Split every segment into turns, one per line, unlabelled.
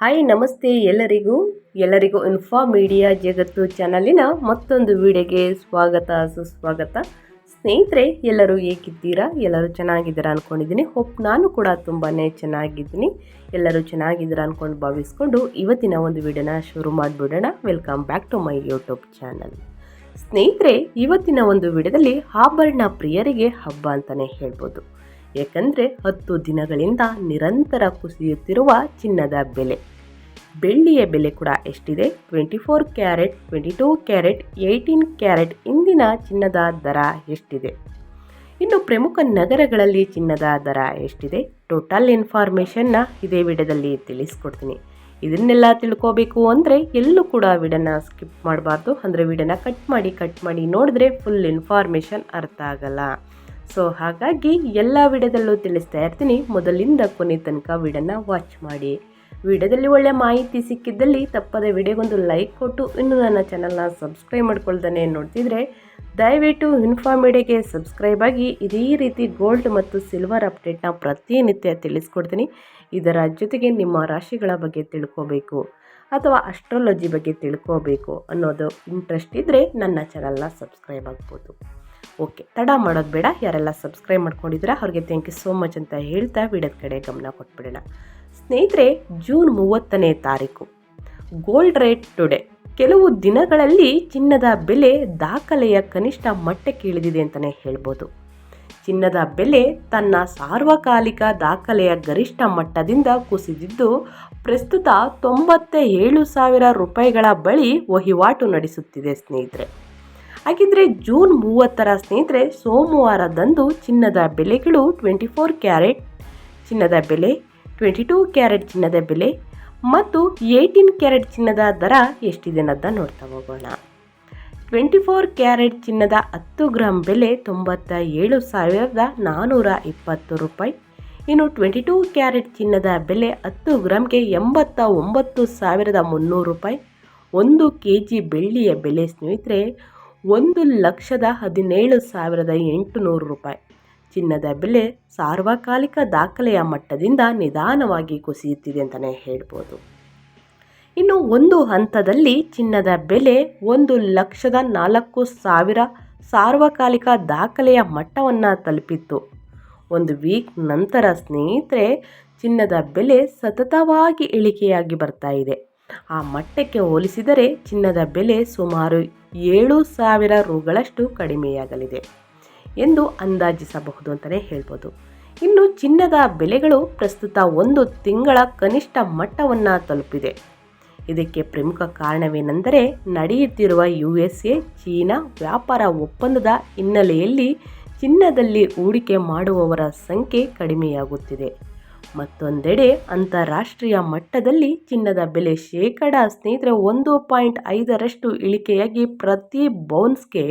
Hi ನಮಸ್ತೆ ಎಲ್ಲರಿಗೂ info media ಜಗತ್ತು ಚಾನಲಿನ ಮತ್ತೊಂದು ವಿಡಿಯೋಗೆ ಸ್ವಾಗತ ಸುಸ್ವಾಗತ. ಸ್ನೇಹಿತರೆ, ಎಲ್ಲರೂ ಹೇಗಿದ್ದೀರಾ? ಎಲ್ಲರೂ ಚೆನ್ನಾಗಿದ್ದೀರಾ ಅಂದ್ಕೊಂಡಿದ್ದೀನಿ. ನಾನು ಕೂಡ ತುಂಬಾ ಚೆನ್ನಾಗಿದ್ದೀನಿ. ಎಲ್ಲರೂ ಚೆನ್ನಾಗಿದ್ದೀರಾ ಅಂದ್ಕೊಂಡು ಭಾವಿಸ್ಕೊಂಡು ಇವತ್ತಿನ ಒಂದು ವಿಡಿಯೋನ ಶುರು ಮಾಡಿಬಿಡೋಣ. Welcome back to my YouTube channel. ಸ್ನೇಹಿತರೆ, ಇವತ್ತಿನ ಒಂದು ವಿಡಿಯೋದಲ್ಲಿ ಆಭರಣ ಪ್ರಿಯರಿಗೆ ಹಬ್ಬ ಅಂತಲೇ ಹೇಳ್ಬೋದು. ಏಕೆಂದರೆ 10 ದಿನಗಳಿಂದ ನಿರಂತರ ಕುಸಿಯುತ್ತಿರುವ ಚಿನ್ನದ ಬೆಲೆ, ಬೆಳ್ಳಿಯ ಬೆಲೆ ಕೂಡ ಎಷ್ಟಿದೆ, 24 ಕ್ಯಾರೆಟ್, 22 ಕ್ಯಾರೆಟ್, 18 ಕ್ಯಾರೆಟ್ ಇಂದಿನ ಚಿನ್ನದ ದರ ಎಷ್ಟಿದೆ, ಇನ್ನು ಪ್ರಮುಖ ನಗರಗಳಲ್ಲಿ ಚಿನ್ನದ ದರ ಎಷ್ಟಿದೆ, ಟೋಟಲ್ ಇನ್ಫಾರ್ಮೇಷನ್ನ ಇದೇ ವಿಡಿಯೋದಲ್ಲಿ ತಿಳಿಸ್ಕೊಡ್ತೀನಿ. ಇದನ್ನೆಲ್ಲ ತಿಳ್ಕೋಬೇಕು ಅಂದರೆ ಎಲ್ಲೂ ಕೂಡ ವಿಡಿಯೋನ ಸ್ಕಿಪ್ ಮಾಡಬಾರ್ದು. ಅಂದರೆ ವಿಡಿಯೋನ ಕಟ್ ಮಾಡಿ ನೋಡಿದ್ರೆ ಫುಲ್ ಇನ್ಫಾರ್ಮೇಷನ್ ಅರ್ಥ ಆಗಲ್ಲ. ಸೊ ಹಾಗಾಗಿ ಎಲ್ಲ ವಿಡಿಯೋದಲ್ಲೂ ತಿಳಿಸ್ತಾ ಇರ್ತೀನಿ. ಮೊದಲಿಂದ ಕೊನೆ ತನಕ ವಿಡಿಯೋನ ವಾಚ್ ಮಾಡಿ. ವಿಡಿಯೋದಲ್ಲಿ ಒಳ್ಳೆ ಮಾಹಿತಿ ಸಿಕ್ಕಿದ್ದಲ್ಲಿ ತಪ್ಪದೆ ವಿಡಿಯೋಗೊಂದು ಲೈಕ್ ಕೊಟ್ಟು ಇನ್ನೂ ನನ್ನ ಚಾನಲ್ನ ಸಬ್ಸ್ಕ್ರೈಬ್ ಮಾಡ್ಕೊಳ್ತಾನೆ ನೋಡ್ತಿದ್ರೆ ದಯವಿಟ್ಟು ಇನ್ಫಾ ಮೀಡಿಯಾಗೆ ಸಬ್ಸ್ಕ್ರೈಬ್ ಆಗಿ. ಇದೇ ರೀತಿ ಗೋಲ್ಡ್ ಮತ್ತು ಸಿಲ್ವರ್ ಅಪ್ಡೇಟ್ನ ಪ್ರತಿನಿತ್ಯ ತಿಳಿಸ್ಕೊಡ್ತೀನಿ. ಇದರ ಜೊತೆಗೆ ನಿಮ್ಮ ರಾಶಿಗಳ ಬಗ್ಗೆ ತಿಳ್ಕೋಬೇಕು ಅಥವಾ ಅಸ್ಟ್ರಾಲಜಿ ಬಗ್ಗೆ ತಿಳ್ಕೋಬೇಕು ಅನ್ನೋದು ಇಂಟ್ರೆಸ್ಟ್ ಇದ್ದರೆ ನನ್ನ ಚಾನಲ್ನ ಸಬ್ಸ್ಕ್ರೈಬ್ ಆಗ್ಬೋದು. ಓಕೆ, ತಡ ಮಾಡೋದು ಬೇಡ. ಯಾರೆಲ್ಲ ಸಬ್ಸ್ಕ್ರೈಬ್ ಮಾಡ್ಕೊಂಡಿದ್ದೀರಾ ಅವ್ರಿಗೆ ಥ್ಯಾಂಕ್ ಯು ಸೋ ಮಚ್ ಅಂತ ಹೇಳ್ತಾ ವಿಡಿಯೋದ ಕಡೆ ಗಮನ ಕೊಟ್ಬಿಡೋಣ. ಸ್ನೇಹಿತರೆ, ಜೂನ್ 30ನೇ ತಾರೀಕು ಗೋಲ್ಡ್ ರೇಟ್ ಟುಡೇ. ಕೆಲವು ದಿನಗಳಲ್ಲಿ ಚಿನ್ನದ ಬೆಲೆ ದಾಖಲೆಯ ಕನಿಷ್ಠ ಮಟ್ಟಕ್ಕೆ ಇಳಿದಿದೆ ಅಂತಲೇ ಹೇಳ್ಬೋದು. ಚಿನ್ನದ ಬೆಲೆ ತನ್ನ ಸಾರ್ವಕಾಲಿಕ ದಾಖಲೆಯ ಗರಿಷ್ಠ ಮಟ್ಟದಿಂದ ಕುಸಿದಿದ್ದು ಪ್ರಸ್ತುತ 97,000 ರೂಪಾಯಿಗಳ ಬಳಿ ವಹಿವಾಟು ನಡೆಸುತ್ತಿದೆ ಸ್ನೇಹಿತರೆ. ಹಾಗಿದ್ರೆ ಜೂನ್ 30ರ ಸ್ನೇಹಿತರೆ ಸೋಮವಾರದಂದು ಚಿನ್ನದ ಬೆಲೆಗಳು 24 ಕ್ಯಾರೆಟ್ ಚಿನ್ನದ ಬೆಲೆ, 22 ಕ್ಯಾರೆಟ್ ಚಿನ್ನದ ಬೆಲೆ ಮತ್ತು 18 ಕ್ಯಾರೆಟ್ ಚಿನ್ನದ ದರ ಎಷ್ಟಿದೆ ಅನ್ನೋದನ್ನ ನೋಡ್ತಾ ಹೋಗೋಣ. 24 ಕ್ಯಾರೆಟ್ ಚಿನ್ನದ 10 ಗ್ರಾಮ್ ಬೆಲೆ 97,420 ರೂಪಾಯಿ. ಇನ್ನು 22 ಕ್ಯಾರೆಟ್ ಚಿನ್ನದ ಬೆಲೆ 10 ಗ್ರಾಮ್ಗೆ 89,300 ರೂಪಾಯಿ. 1 kg ಬೆಳ್ಳಿಯ ಬೆಲೆ ಸ್ನೇಹಿತರೆ 1,17,800 ರೂಪಾಯಿ. ಚಿನ್ನದ ಬೆಲೆ ಸಾರ್ವಕಾಲಿಕ ದಾಖಲೆಯ ಮಟ್ಟದಿಂದ ನಿಧಾನವಾಗಿ ಕುಸಿಯುತ್ತಿದೆ ಅಂತಲೇ ಹೇಳ್ಬೋದು. ಇನ್ನು ಒಂದು ಹಂತದಲ್ಲಿ ಚಿನ್ನದ ಬೆಲೆ 1,04,000 ಸಾರ್ವಕಾಲಿಕ ದಾಖಲೆಯ ಮಟ್ಟವನ್ನು ತಲುಪಿತ್ತು. ಒಂದು ವೀಕ್ ನಂತರ ಸ್ನೇಹಿತರೆ ಚಿನ್ನದ ಬೆಲೆ ಸತತವಾಗಿ ಇಳಿಕೆಯಾಗಿ ಬರ್ತಾ ಇದೆ. ಆ ಮಟ್ಟಕ್ಕೆ ಹೋಲಿಸಿದರೆ ಚಿನ್ನದ ಬೆಲೆ ಸುಮಾರು 7,000 ರೂಗಳಷ್ಟು ಕಡಿಮೆಯಾಗಲಿದೆ ಎಂದು ಅಂದಾಜಿಸಬಹುದು ಅಂತಲೇ ಹೇಳ್ಬೋದು. ಇನ್ನು ಚಿನ್ನದ ಬೆಲೆಗಳು ಪ್ರಸ್ತುತ 1 ತಿಂಗಳ ಕನಿಷ್ಠ ಮಟ್ಟವನ್ನು ತಲುಪಿದೆ. ಇದಕ್ಕೆ ಪ್ರಮುಖ ಕಾರಣವೇನೆಂದರೆ ನಡೆಯುತ್ತಿರುವ USA ಚೀನಾ ವ್ಯಾಪಾರ ಒಪ್ಪಂದದ ಹಿನ್ನೆಲೆಯಲ್ಲಿ ಚಿನ್ನದಲ್ಲಿ ಹೂಡಿಕೆ ಮಾಡುವವರ ಸಂಖ್ಯೆ ಕಡಿಮೆಯಾಗುತ್ತಿದೆ. ಮತ್ತೊಂದೆಡೆ ಅಂತಾರಾಷ್ಟ್ರೀಯ ಮಟ್ಟದಲ್ಲಿ ಚಿನ್ನದ ಬೆಲೆ ಸ್ನೇಹಿತರೆ 1.5ರಷ್ಟು ಇಳಿಕೆಯಾಗಿ ಪ್ರತಿ ಬೌನ್ಸ್ಗೆ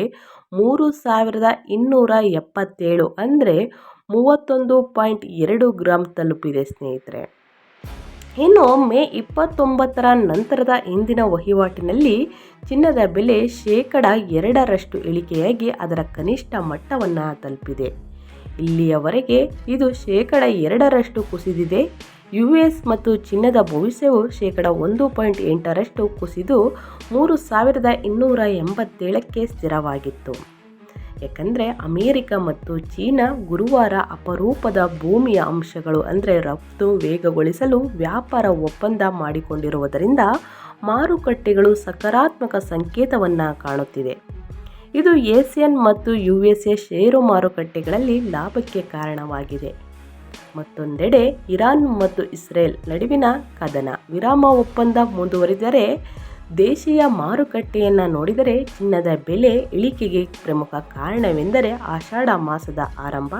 3,277 ಅಂದರೆ 31.2 ಗ್ರಾಮ್ ತಲುಪಿದೆ ಸ್ನೇಹಿತರೆ. ಇನ್ನು ಮೇ 29ರ ನಂತರದ ಇಂದಿನ ವಹಿವಾಟಿನಲ್ಲಿ ಚಿನ್ನದ ಬೆಲೆ 2% ಇಳಿಕೆಯಾಗಿ ಅದರ ಕನಿಷ್ಠ ಮಟ್ಟವನ್ನು ತಲುಪಿದೆ. ಇಲ್ಲಿಯವರೆಗೆ ಇದು 2% ಕುಸಿದಿದೆ. US ಮತ್ತು ಚಿನ್ನದ ಭವಿಷ್ಯವು 1.8ರಷ್ಟು ಕುಸಿದು 3,287ಕ್ಕೆ ಸ್ಥಿರವಾಗಿತ್ತು. ಯಾಕಂದರೆ ಅಮೆರಿಕ ಮತ್ತು ಚೀನಾ ಗುರುವಾರ ಅಪರೂಪದ ಭೂಮಿಯ ಅಂಶಗಳು ಅಂದರೆ ರಫ್ತು ವೇಗಗೊಳಿಸಲು ವ್ಯಾಪಾರ ಒಪ್ಪಂದ ಮಾಡಿಕೊಂಡಿರುವುದರಿಂದ ಮಾರುಕಟ್ಟೆಗಳು ಸಕಾರಾತ್ಮಕ ಸಂಕೇತವನ್ನು ಕಾಣುತ್ತಿದೆ. ಇದು ಏಷ್ಯನ್ ಮತ್ತು USA ಷೇರು ಮಾರುಕಟ್ಟೆಗಳಲ್ಲಿ ಲಾಭಕ್ಕೆ ಕಾರಣವಾಗಿದೆ. ಮತ್ತೊಂದೆಡೆ ಇರಾನ್ ಮತ್ತು ಇಸ್ರೇಲ್ ನಡುವಿನ ಕದನ ವಿರಾಮ ಒಪ್ಪಂದ ಮುಂದುವರಿದರೆ ದೇಶೀಯ ಮಾರುಕಟ್ಟೆಯನ್ನು ನೋಡಿದರೆ ಚಿನ್ನದ ಬೆಲೆ ಇಳಿಕೆಗೆ ಪ್ರಮುಖ ಕಾರಣವೆಂದರೆ ಆಷಾಢ ಮಾಸದ ಆರಂಭ.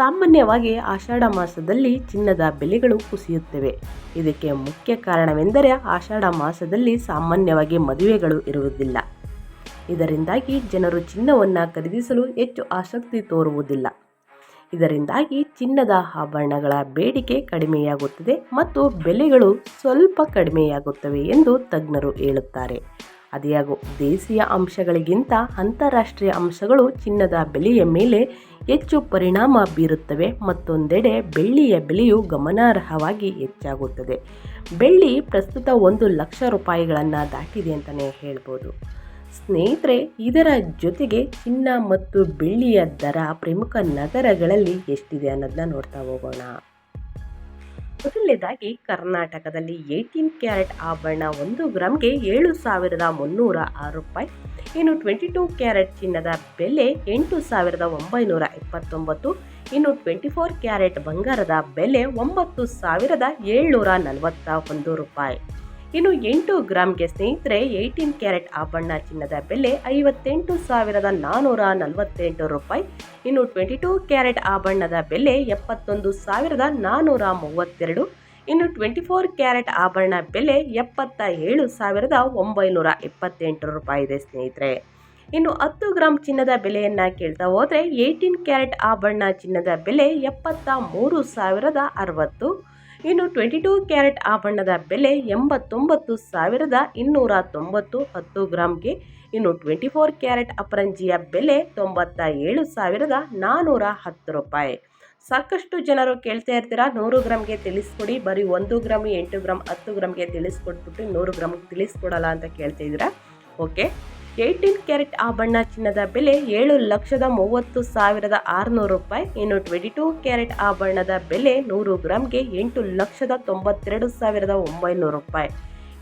ಸಾಮಾನ್ಯವಾಗಿ ಆಷಾಢ ಮಾಸದಲ್ಲಿ ಚಿನ್ನದ ಬೆಲೆಗಳು ಕುಸಿಯುತ್ತವೆ. ಇದಕ್ಕೆ ಮುಖ್ಯ ಕಾರಣವೆಂದರೆ ಆಷಾಢ ಮಾಸದಲ್ಲಿ ಸಾಮಾನ್ಯವಾಗಿ ಮದುವೆಗಳು ಇರುವುದಿಲ್ಲ. ಇದರಿಂದಾಗಿ ಜನರು ಚಿನ್ನವನ್ನು ಖರೀದಿಸಲು ಹೆಚ್ಚು ಆಸಕ್ತಿ ತೋರುವುದಿಲ್ಲ. ಇದರಿಂದಾಗಿ ಚಿನ್ನದ ಆಭರಣಗಳ ಬೇಡಿಕೆ ಕಡಿಮೆಯಾಗುತ್ತದೆ ಮತ್ತು ಬೆಲೆಗಳು ಸ್ವಲ್ಪ ಕಡಿಮೆಯಾಗುತ್ತವೆ ಎಂದು ತಜ್ಞರು ಹೇಳುತ್ತಾರೆ. ಆದಾಗ್ಯೂ ದೇಶೀಯ ಅಂಶಗಳಿಗಿಂತ ಅಂತಾರಾಷ್ಟ್ರೀಯ ಅಂಶಗಳು ಚಿನ್ನದ ಬೆಲೆಯ ಮೇಲೆ ಹೆಚ್ಚು ಪರಿಣಾಮ ಬೀರುತ್ತವೆ. ಮತ್ತೊಂದೆಡೆ ಬೆಳ್ಳಿಯ ಬೆಲೆಯು ಗಮನಾರ್ಹವಾಗಿ ಹೆಚ್ಚಾಗುತ್ತದೆ. ಬೆಳ್ಳಿ ಪ್ರಸ್ತುತ 1,00,000 ರೂಪಾಯಿಗಳನ್ನು ದಾಟಿದೆ ಅಂತಲೇ ಹೇಳ್ಬೋದು. ಸ್ನೇಹಿತರೆ, ಇದರ ಜೊತೆಗೆ ಚಿನ್ನ ಮತ್ತು ಬೆಳ್ಳಿಯ ದರ ಪ್ರಮುಖ ನಗರಗಳಲ್ಲಿ ಎಷ್ಟಿದೆ ಅನ್ನೋದನ್ನ ನೋಡ್ತಾ ಹೋಗೋಣ. ಮೊದಲನೇದಾಗಿ ಕರ್ನಾಟಕದಲ್ಲಿ 18 ಕ್ಯಾರೆಟ್ ಆಭರಣ 1 ಗ್ರಾಮ್ಗೆ 7,306 ರೂಪಾಯಿ. ಇನ್ನು 22 ಕ್ಯಾರೆಟ್ ಚಿನ್ನದ ಬೆಲೆ 8,929. ಇನ್ನು 24 ಕ್ಯಾರೆಟ್ ಬಂಗಾರದ ಬೆಲೆ 9,741 ರೂಪಾಯಿ. ಇನ್ನು 8 ಗ್ರಾಮ್ಗೆ ಸ್ನೇಹಿತರೆ 18 ಕ್ಯಾರೆಟ್ ಆಭರಣ ಚಿನ್ನದ ಬೆಲೆ 58,448 ರೂಪಾಯಿ. ಇನ್ನು 22 ಕ್ಯಾರೆಟ್ ಆಭರಣದ ಬೆಲೆ 71,432. ಇನ್ನು 24 ಕ್ಯಾರೆಟ್ ಆಭರಣ ಬೆಲೆ 77,928 ರೂಪಾಯಿ ಇದೆ ಸ್ನೇಹಿತರೆ. ಇನ್ನು 10 ಗ್ರಾಮ್ ಚಿನ್ನದ ಬೆಲೆಯನ್ನು ಕೇಳ್ತಾ ಹೋದರೆ 18 ಕ್ಯಾರೆಟ್ ಆಭರಣ ಚಿನ್ನದ ಬೆಲೆ 73,060. ಇನ್ನು 22 ಕ್ಯಾರೆಟ್ ಆಭರಣದ ಬೆಲೆ 89,290 10 ಗ್ರಾಮ್ಗೆ. ಇನ್ನು 24 ಕ್ಯಾರೆಟ್ ಅಪರಂಜಿಯ ಬೆಲೆ 97,410 ರೂಪಾಯಿ. ಸಾಕಷ್ಟು ಜನರು ಕೇಳ್ತಾ ಇರ್ತೀರಾ 100 ಗ್ರಾಮ್ಗೆ ತಿಳಿಸ್ಕೊಡಿ, ಬರೀ 1 ಗ್ರಾಮ್ 8 ಗ್ರಾಮ್ 10 ಗ್ರಾಮ್ಗೆ ತಿಳಿಸ್ಕೊಟ್ಬಿಟ್ಟು 100 ಗ್ರಾಮ್ಗೆ ತಿಳಿಸ್ಕೊಡಲ್ಲ ಅಂತ ಕೇಳ್ತಾ ಇದ್ದೀರಾ. ಓಕೆ, 18 ಕ್ಯಾರೆಟ್ ಆಭರಣ ಚಿನ್ನದ ಬೆಲೆ 7,30,600 ರೂಪಾಯಿ. ಇನ್ನು 22 ಕ್ಯಾರೆಟ್ ಆಭರಣದ ಬೆಲೆ 100 ಗ್ರಾಮ್ಗೆ 8,92,900 ರೂಪಾಯಿ.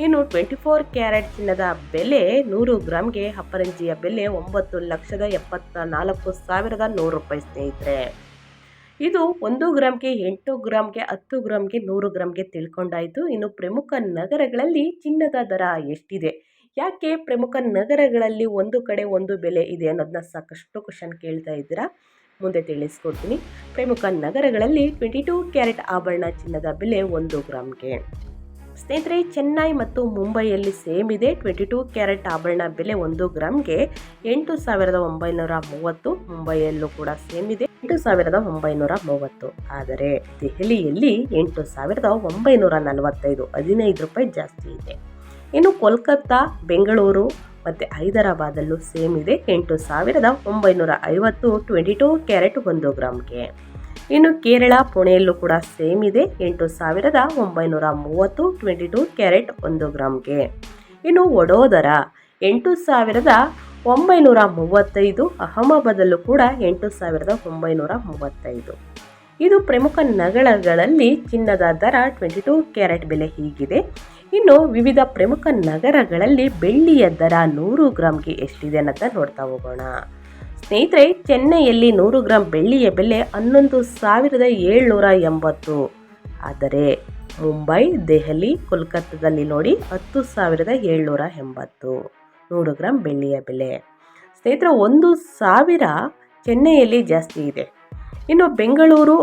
ಇನ್ನು 24 ಕ್ಯಾರೆಟ್ ಚಿನ್ನದ ಬೆಲೆ 100 ಗ್ರಾಮ್ಗೆ ಅಪರಂಜಿಯ ಬೆಲೆ 9,74,100 ರೂಪಾಯಿ ಸ್ನೇಹಿತರೆ. ಇದು 1 ಗ್ರಾಮ್ಗೆ 8 ಗ್ರಾಮ್ಗೆ 10 ಗ್ರಾಮ್ಗೆ 100 ಗ್ರಾಮ್ಗೆ ತಿಳ್ಕೊಂಡಾಯಿತು. ಇನ್ನು ಪ್ರಮುಖ ನಗರಗಳಲ್ಲಿ ಚಿನ್ನದ ದರ ಎಷ್ಟಿದೆ, ಯಾಕೆ ಪ್ರಮುಖ ನಗರಗಳಲ್ಲಿ ಒಂದು ಕಡೆ ಒಂದು ಬೆಲೆ ಇದೆ ಅನ್ನೋದನ್ನ ಸಾಕಷ್ಟು ಕ್ವಶನ್ ಕೇಳ್ತಾ ಇದ್ದೀರಾ. ಮುಂದೆ ತಿಳಿಸ್ಕೊಡ್ತೀನಿ. ಪ್ರಮುಖ ನಗರಗಳಲ್ಲಿ 22 ಕ್ಯಾರೆಟ್ ಆಭರಣ ಚಿನ್ನದ ಬೆಲೆ 1 ಗ್ರಾಮ್ಗೆ ಸ್ನೇಹಿತರೆ ಚೆನ್ನೈ ಮತ್ತು ಮುಂಬೈಯಲ್ಲಿ ಸೇಮ್ ಇದೆ. 22 ಕ್ಯಾರೆಟ್ ಆಭರಣ ಬೆಲೆ 1 ಗ್ರಾಮ್ಗೆ 8,930. ಮುಂಬೈಯಲ್ಲೂ ಕೂಡ ಸೇಮ್ ಇದೆ, 8,930. ಆದರೆ ದೆಹಲಿಯಲ್ಲಿ 8,945, 15 ರೂಪಾಯಿ ಜಾಸ್ತಿ ಇದೆ. ಇನ್ನು ಕೋಲ್ಕತ್ತಾ, ಬೆಂಗಳೂರು ಮತ್ತು ಹೈದರಾಬಾದಲ್ಲೂ ಸೇಮ್ ಇದೆ, 8,950 22 ಕ್ಯಾರೆಟ್ 1 ಗ್ರಾಮ್ಗೆ. ಇನ್ನು ಕೇರಳ, ಪುಣೆಯಲ್ಲೂ ಕೂಡ ಸೇಮ್ ಇದೆ, 8,930 22 ಕ್ಯಾರೆಟ್ 1 ಗ್ರಾಮ್ಗೆ. ಇನ್ನು ವಡೋದರ 8,935, ಅಹಮದಾಬಾದಲ್ಲೂ ಕೂಡ 8,935. ಇದು ಪ್ರಮುಖ ನಗರಗಳಲ್ಲಿ ಚಿನ್ನದ ದರ 22 ಕ್ಯಾರೆಟ್ ಬೆಲೆ ಹೀಗಿದೆ. ಇನ್ನು ವಿವಿಧ ಪ್ರಮುಖ ನಗರಗಳಲ್ಲಿ ಬೆಳ್ಳಿಯ ದರ 100 ಗ್ರಾಮ್ಗೆ ಎಷ್ಟಿದೆ ಅನ್ನೋದನ್ನ ನೋಡ್ತಾ ಹೋಗೋಣ. ಸ್ನೇಹಿತರೆ, ಚೆನ್ನೈಯಲ್ಲಿ 100 ಗ್ರಾಮ್ ಬೆಳ್ಳಿಯ ಬೆಲೆ 11,780. ಆದರೆ ಮುಂಬೈ, ದೆಹಲಿ, ಕೋಲ್ಕತ್ತಾದಲ್ಲಿ ನೋಡಿ 10,780 100 ಗ್ರಾಮ್ ಬೆಳ್ಳಿಯ ಬೆಲೆ. ಸ್ನೇಹಿತರೆ, 1,000 ಚೆನ್ನೈಯಲ್ಲಿ ಜಾಸ್ತಿ ಇದೆ. ಇನ್ನು ಬೆಂಗಳೂರು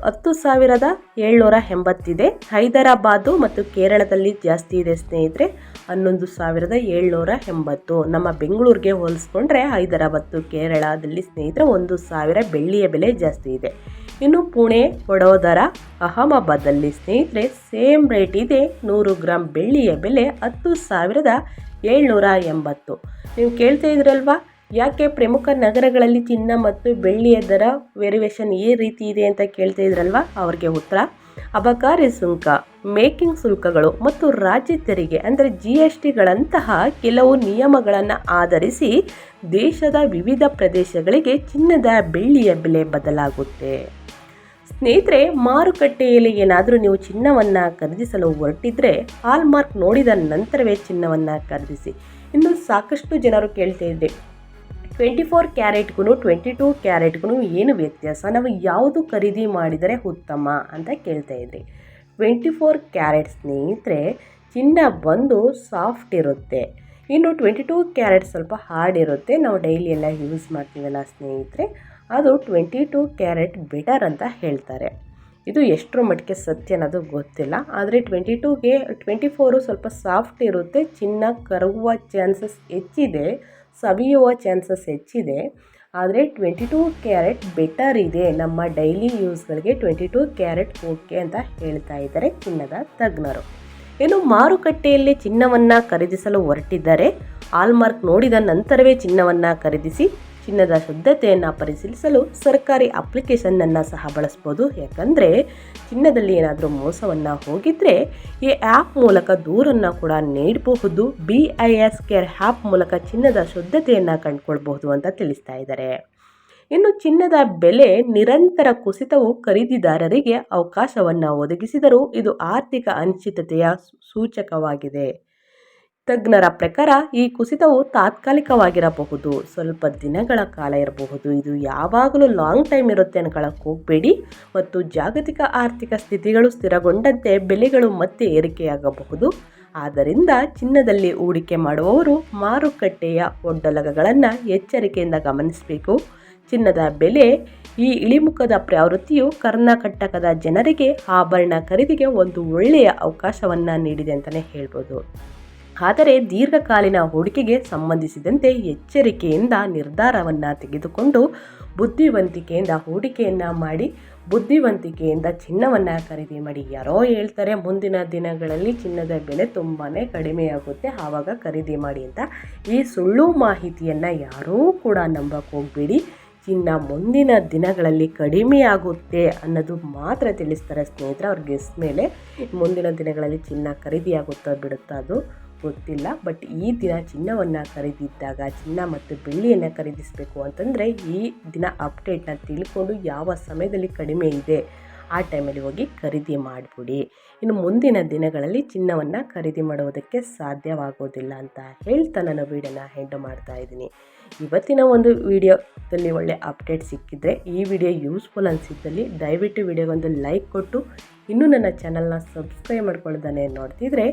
10,780 ಇದೆ. ಹೈದರಾಬಾದು ಮತ್ತು ಕೇರಳದಲ್ಲಿ ಜಾಸ್ತಿ ಇದೆ ಸ್ನೇಹಿತರೆ, 11,780. ನಮ್ಮ ಬೆಂಗಳೂರಿಗೆ ಹೋಲಿಸ್ಕೊಂಡ್ರೆ ಹೈದರಾಬಾದು, ಕೇರಳದಲ್ಲಿ ಸ್ನೇಹಿತರೆ 1,000 ಬೆಳ್ಳಿಯ ಬೆಲೆ ಜಾಸ್ತಿ ಇದೆ. ಇನ್ನು ಪುಣೆ, ವಡೋದರ, ಅಹಮದಾಬಾದಲ್ಲಿ ಸ್ನೇಹಿತರೆ ಸೇಮ್ ರೇಟ್ ಇದೆ. 100 ಗ್ರಾಮ್ ಬೆಳ್ಳಿಯ ಬೆಲೆ 10,780. ನೀವು ಕೇಳ್ತಾ ಇದ್ರಲ್ವಾ, ಯಾಕೆ ಪ್ರಮುಖ ನಗರಗಳಲ್ಲಿ ಚಿನ್ನ ಮತ್ತು ಬೆಳ್ಳಿಯ ದರ ವೇರಿಯೇಷನ್ ಈ ರೀತಿ ಇದೆ ಅಂತ ಕೇಳ್ತಾ ಇದ್ರಲ್ವಾ, ಅವ್ರಿಗೆ ಉತ್ತರ ಅಬಕಾರಿ ಸುಂಕ, ಮೇಕಿಂಗ್ ಶುಲ್ಕಗಳು ಮತ್ತು ರಾಜ್ಯ ತೆರಿಗೆ ಅಂದರೆ GSTಗಳಂತಹ ಕೆಲವು ನಿಯಮಗಳನ್ನು ಆಧರಿಸಿ ದೇಶದ ವಿವಿಧ ಪ್ರದೇಶಗಳಿಗೆ ಚಿನ್ನದ ಬೆಳ್ಳಿಯ ಬೆಲೆ ಬದಲಾಗುತ್ತೆ. ಸ್ನೇಹಿತರೆ, ಮಾರುಕಟ್ಟೆಯಲ್ಲಿ ಏನಾದರೂ ನೀವು ಚಿನ್ನವನ್ನು ಖರೀದಿಸಲು ಹೊರಟಿದ್ರೆ ಹಾಲ್ಮಾರ್ಕ್ ನೋಡಿದ ನಂತರವೇ ಚಿನ್ನವನ್ನು ಖರೀದಿಸಿ. ಇನ್ನು ಸಾಕಷ್ಟು ಜನರು ಕೇಳ್ತಾ ಇದ್ದೆ 24 ಕ್ಯಾರೆಟ್ಗೂ 22 ಕ್ಯಾರೆಟ್ಗೂ ಏನು ವ್ಯತ್ಯಾಸ, ನಾವು ಯಾವುದು ಖರೀದಿ ಮಾಡಿದರೆ ಉತ್ತಮ ಅಂತ ಕೇಳ್ತಾ ಇದ್ರಿ. 24 ಕ್ಯಾರೆಟ್ ಸ್ನೇಹಿತರೆ ಚಿನ್ನ ಬಂದು ಸಾಫ್ಟ್ ಇರುತ್ತೆ. ಇನ್ನು 22 ಕ್ಯಾರೆಟ್ ಸ್ವಲ್ಪ ಹಾರ್ಡ್ ಇರುತ್ತೆ. ನಾವು ಡೈಲಿ ಎಲ್ಲ ಯೂಸ್ ಮಾಡ್ತೀವಲ್ಲ ಸ್ನೇಹಿತರೆ, ಅದು 22 ಕ್ಯಾರೆಟ್ ಬೆಟರ್ ಅಂತ ಹೇಳ್ತಾರೆ. ಇದು ಎಷ್ಟರ ಮಟ್ಟಿಗೆ ಸತ್ಯ ಅನ್ನೋದು ಗೊತ್ತಿಲ್ಲ. ಆದರೆ 22ಗೆ 24 ಸ್ವಲ್ಪ ಸಾಫ್ಟ್ ಇರುತ್ತೆ, ಚಿನ್ನ ಕರಗುವ ಚಾನ್ಸಸ್ ಹೆಚ್ಚಿದೆ, ಸವಿಯುವ ಚಾನ್ಸಸ್ ಹೆಚ್ಚಿದೆ. ಆದರೆ 22 ಕ್ಯಾರೆಟ್ ಬೆಟರ್ ಇದೆ, ನಮ್ಮ ಡೈಲಿ ಯೂಸ್ಗಳಿಗೆ 22 ಕ್ಯಾರೆಟ್ ಓಕೆ ಅಂತ ಹೇಳ್ತಾ ಇದ್ದಾರೆ ಚಿನ್ನದ ತಜ್ಞರು. ಇನ್ನು ಮಾರುಕಟ್ಟೆಯಲ್ಲಿ ಚಿನ್ನವನ್ನು ಖರೀದಿಸಲು ಹೊರಟಿದ್ದಾರೆ ಹಾಲ್ಮಾರ್ಕ್ ನೋಡಿದ ನಂತರವೇ ಚಿನ್ನವನ್ನು ಖರೀದಿಸಿ. ಚಿನ್ನದ ಶುದ್ಧತೆಯನ್ನು ಪರಿಶೀಲಿಸಲು ಸರ್ಕಾರಿ ಅಪ್ಲಿಕೇಶನ್ನನ್ನು ಸಹ ಬಳಸ್ಬೋದು. ಯಾಕಂದರೆ ಚಿನ್ನದಲ್ಲಿ ಏನಾದರೂ ಮೋಸವನ್ನು ಹೋಗಿದ್ರೆ ಈ ಆ್ಯಪ್ ಮೂಲಕ ದೂರನ್ನು ಕೂಡ ನೀಡಬಹುದು. BIS ಕೇರ್ ಆ್ಯಪ್ ಮೂಲಕ ಚಿನ್ನದ ಶುದ್ಧತೆಯನ್ನು ಕಂಡುಕೊಳ್ಬಹುದು ಅಂತ ತಿಳಿಸ್ತಾ ಇದ್ದಾರೆ. ಇನ್ನು ಚಿನ್ನದ ಬೆಲೆ ನಿರಂತರ ಕುಸಿತವು ಖರೀದಿದಾರರಿಗೆ ಅವಕಾಶವನ್ನು ಒದಗಿಸಿದರೂ ಇದು ಆರ್ಥಿಕ ಅನಿಶ್ಚಿತತೆಯ ಸೂಚಕವಾಗಿದೆ. ತಜ್ಞರ ಪ್ರಕಾರ ಈ ಕುಸಿತವು ತಾತ್ಕಾಲಿಕವಾಗಿರಬಹುದು, ಸ್ವಲ್ಪ ದಿನಗಳ ಕಾಲ ಇರಬಹುದು. ಇದು ಯಾವಾಗಲೂ ಲಾಂಗ್ ಟೈಮ್ ಇರುತ್ತೆ ಅನ್ಕೊಳ್ಳೋಕೆ ಹೋಗಬೇಡಿ. ಮತ್ತು ಜಾಗತಿಕ ಆರ್ಥಿಕ ಸ್ಥಿತಿಗಳು ಸ್ಥಿರಗೊಂಡಂತೆ ಬೆಲೆಗಳು ಮತ್ತೆ ಏರಿಕೆಯಾಗಬಹುದು. ಆದ್ದರಿಂದ ಚಿನ್ನದಲ್ಲಿ ಹೂಡಿಕೆ ಮಾಡುವವರು ಮಾರುಕಟ್ಟೆಯ ಒಡ್ಡಲಗಳನ್ನು ಎಚ್ಚರಿಕೆಯಿಂದ ಗಮನಿಸಬೇಕು. ಚಿನ್ನದ ಬೆಲೆ ಈ ಇಳಿಮುಖದ ಪ್ರವೃತ್ತಿಯು ಕರ್ನಾಟಕದ ಜನರಿಗೆ ಆಭರಣ ಖರೀದಿಗೆ ಒಂದು ಒಳ್ಳೆಯ ಅವಕಾಶವನ್ನು ನೀಡಿದೆ ಅಂತಲೇ ಹೇಳ್ಬೋದು. ಆದರೆ ದೀರ್ಘಕಾಲೀನ ಹೂಡಿಕೆಗೆ ಸಂಬಂಧಿಸಿದಂತೆ ಎಚ್ಚರಿಕೆಯಿಂದ ನಿರ್ಧಾರವನ್ನು ತೆಗೆದುಕೊಂಡು ಬುದ್ಧಿವಂತಿಕೆಯಿಂದ ಹೂಡಿಕೆಯನ್ನು ಮಾಡಿ, ಬುದ್ಧಿವಂತಿಕೆಯಿಂದ ಚಿನ್ನವನ್ನು ಖರೀದಿ ಮಾಡಿ. ಯಾರೋ ಹೇಳ್ತಾರೆ ಮುಂದಿನ ದಿನಗಳಲ್ಲಿ ಚಿನ್ನದ ಬೆಲೆ ತುಂಬಾ ಕಡಿಮೆಯಾಗುತ್ತೆ, ಆವಾಗ ಖರೀದಿ ಮಾಡಿ ಅಂತ. ಈ ಸುಳ್ಳು ಮಾಹಿತಿಯನ್ನು ಯಾರೂ ಕೂಡ ನಂಬಕ್ಕೆ ಹೋಗಬೇಡಿ. ಚಿನ್ನ ಮುಂದಿನ ದಿನಗಳಲ್ಲಿ ಕಡಿಮೆಯಾಗುತ್ತೆ ಅನ್ನೋದು ಮಾತ್ರ ತಿಳಿಸ್ತಾರೆ ಸ್ನೇಹಿತರೆ. ಅವ್ರ ಗೆಸ್ ಮೇಲೆ ಮುಂದಿನ ದಿನಗಳಲ್ಲಿ ಚಿನ್ನ ಖರೀದಿಯಾಗುತ್ತಾ ಬಿಡುತ್ತಾ ಅದು ಗೊತ್ತಿಲ್ಲ. ಬಟ್ ಈ ದಿನ ಚಿನ್ನವನ್ನು ಖರೀದಿದ್ದಾಗ ಚಿನ್ನ ಮತ್ತು ಬೆಳ್ಳಿಯನ್ನು ಖರೀದಿಸಬೇಕು ಅಂತಂದರೆ ಈ ದಿನ ಅಪ್ಡೇಟ್ನ ತಿಳ್ಕೊಂಡು ಯಾವ ಸಮಯದಲ್ಲಿ ಕಡಿಮೆ ಇದೆ ಆ ಟೈಮಲ್ಲಿ ಹೋಗಿ ಖರೀದಿ ಮಾಡಿಬಿಡಿ. ಇನ್ನು ಮುಂದಿನ ದಿನಗಳಲ್ಲಿ ಚಿನ್ನವನ್ನು ಖರೀದಿ ಮಾಡುವುದಕ್ಕೆ ಸಾಧ್ಯವಾಗೋದಿಲ್ಲ ಅಂತ ಹೇಳ್ತಾ ನಾನು ವಿಡಿಯೋನ ಎಂಡ್ ಮಾಡ್ತಾ ಇದ್ದೀನಿ. ಇವತ್ತಿನ ಒಂದು ವಿಡಿಯೋದಲ್ಲಿ ಒಳ್ಳೆ ಅಪ್ಡೇಟ್ ಸಿಕ್ಕಿದ್ರೆ, ಈ ವಿಡಿಯೋ ಯೂಸ್ಫುಲ್ ಅನಿಸಿದ್ದಲ್ಲಿ ದಯವಿಟ್ಟು ವಿಡಿಯೋಗೊಂದು ಲೈಕ್ ಕೊಟ್ಟು ಇನ್ನೂ ನನ್ನ ಚಾನಲ್ನ ಸಬ್ಸ್ಕ್ರೈಬ್ ಮಾಡ್ಕೊಳ್ದಾನೆ ನೋಡ್ತಿದ್ರೆ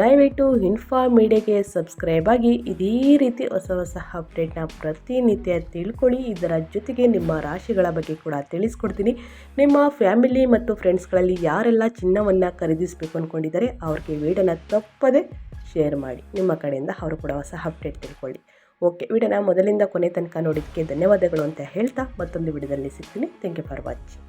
ದಯವಿಟ್ಟು ಇನ್ಫಾ ಮೀಡಿಯಾಗೆ ಸಬ್ಸ್ಕ್ರೈಬ್ ಆಗಿ ಇದೇ ರೀತಿ ಹೊಸ ಹೊಸ ಅಪ್ಡೇಟ್ನ ಪ್ರತಿನಿತ್ಯ ತಿಳ್ಕೊಳ್ಳಿ. ಇದರ ಜೊತೆಗೆ ನಿಮ್ಮ ರಾಶಿಗಳ ಬಗ್ಗೆ ಕೂಡ ತಿಳಿಸ್ಕೊಡ್ತೀನಿ. ನಿಮ್ಮ ಫ್ಯಾಮಿಲಿ ಮತ್ತು ಫ್ರೆಂಡ್ಸ್ಗಳಲ್ಲಿ ಯಾರೆಲ್ಲ ಚಿನ್ನವನ್ನು ಖರೀದಿಸಬೇಕು ಅಂದ್ಕೊಂಡಿದ್ದಾರೆ ಅವ್ರಿಗೆ ವಿಡಿಯೋನ ತಪ್ಪದೆ ಶೇರ್ ಮಾಡಿ. ನಿಮ್ಮ ಕಡೆಯಿಂದ ಅವರು ಕೂಡ ಹೊಸ ಅಪ್ಡೇಟ್ ತಿಳ್ಕೊಳ್ಳಿ. ಓಕೆ, ವಿಡಿಯೋನ ಮೊದಲಿಂದ ಕೊನೆ ತನಕ ನೋಡಿದ್ದಕ್ಕೆ ಧನ್ಯವಾದಗಳು ಅಂತ ಹೇಳ್ತಾ ಮತ್ತೊಂದು ವಿಡಿಯೋದಲ್ಲಿ ಸಿಗ್ತೀನಿ. Thank you for watching.